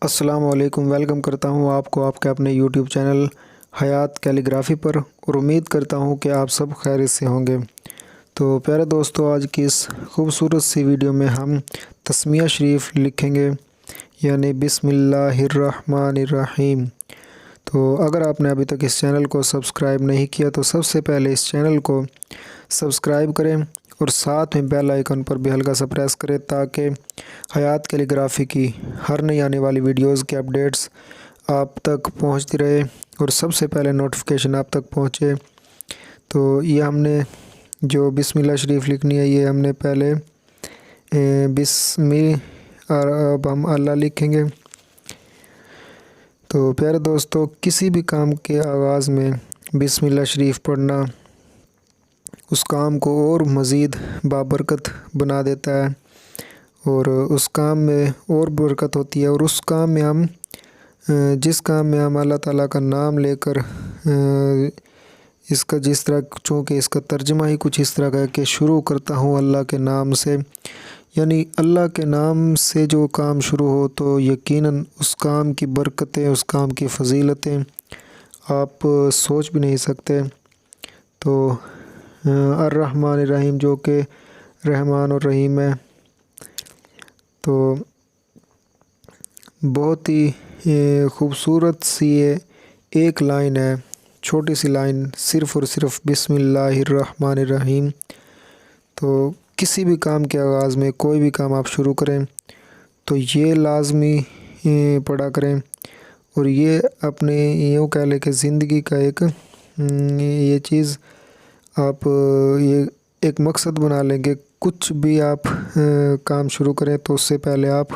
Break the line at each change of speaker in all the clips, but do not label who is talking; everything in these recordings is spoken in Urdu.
السلام علیکم، ویلکم کرتا ہوں آپ کو آپ کے اپنے یوٹیوب چینل حیات کیلیگرافی پر، اور امید کرتا ہوں کہ آپ سب خیریت سے ہوں گے۔ تو پیارے دوستو، آج کی اس خوبصورت سی ویڈیو میں ہم تسمیہ شریف لکھیں گے، یعنی بسم اللہ الرحمن الرحیم۔ تو اگر آپ نے ابھی تک اس چینل کو سبسکرائب نہیں کیا تو سب سے پہلے اس چینل کو سبسکرائب کریں اور ساتھ میں بیل آئیکن پر بھی ہلکا سا پریس کریں تاکہ حیات کیلیگرافی کی ہر نئی آنے والی ویڈیوز کے اپڈیٹس آپ تک پہنچتی رہے اور سب سے پہلے نوٹیفیکیشن آپ تک پہنچے۔ تو یہ ہم نے جو بسم اللہ شریف لکھنی ہے، یہ ہم نے پہلے اور اب ہم اللہ لکھیں گے۔ تو پیارے دوستو، کسی بھی کام کے آغاز میں بسم اللہ شریف پڑھنا اس کام کو اور مزید بابرکت بنا دیتا ہے، اور اس کام میں اور برکت ہوتی ہے، اور اس کام میں ہم جس کام میں ہم اللہ تعالیٰ کا نام لے کر اس کا جس طرح، چونکہ اس کا ترجمہ ہی کچھ اس طرح کا ہے کہ شروع کرتا ہوں اللہ کے نام سے، یعنی اللہ کے نام سے جو کام شروع ہو تو یقیناً اس کام کی برکتیں، اس کام کی فضیلتیں آپ سوچ بھی نہیں سکتے۔ تو الرحمن الرحیم جو کہ رحمان اور رحیم ہے، تو بہت ہی خوبصورت سی ایک لائن ہے، چھوٹی سی لائن، صرف اور صرف بسم اللہ الرحمن الرحیم۔ تو کسی بھی کام کے آغاز میں کوئی بھی کام آپ شروع کریں تو یہ لازمی پڑھا کریں، اور یہ اپنے یوں کہہ لیں کہ زندگی کا ایک یہ چیز آپ یہ ایک مقصد بنا لیں کہ کچھ بھی آپ کام شروع کریں تو اس سے پہلے آپ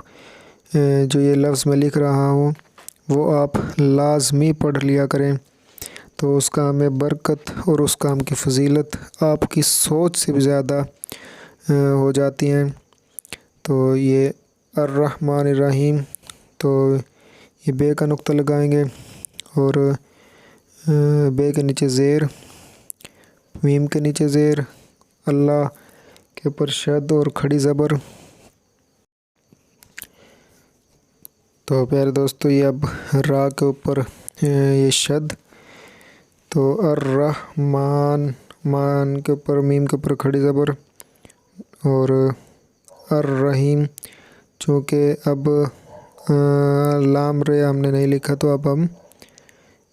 جو یہ لفظ میں لکھ رہا ہوں وہ آپ لازمی پڑھ لیا کریں، تو اس کام میں برکت اور اس کام کی فضیلت آپ کی سوچ سے بھی زیادہ ہو جاتی ہیں۔ تو یہ الرحمن الرحیم، تو یہ بے کا نقطہ لگائیں گے، اور بے کے نیچے زیر، میم کے نیچے زیر، اللہ کے اوپر شد اور کھڑی زبر۔ تو پیارے دوستو، یہ اب را کے اوپر یہ شد، تو الرحمن، مان کے اوپر، میم کے اوپر کھڑی زبر، اور الرحیم، چونکہ اب لام رے ہم نے نہیں لکھا تو اب ہم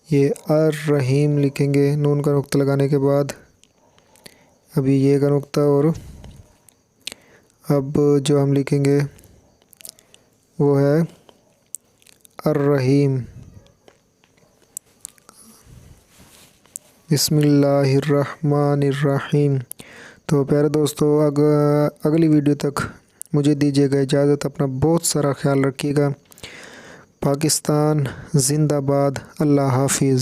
یہ الرحیم لکھیں گے نون کا نقطہ لگانے کے بعد، ابھی یہ کا نقطہ، اور اب جو ہم لکھیں گے وہ ہے الرحیم، بسم اللہ الرحمن الرحیم۔ تو پیارے دوستو، اگلی ویڈیو تک مجھے دیجیے گا اجازت، اپنا بہت سارا خیال رکھیے گا۔ پاکستان زندہ باد، اللہ حافظ۔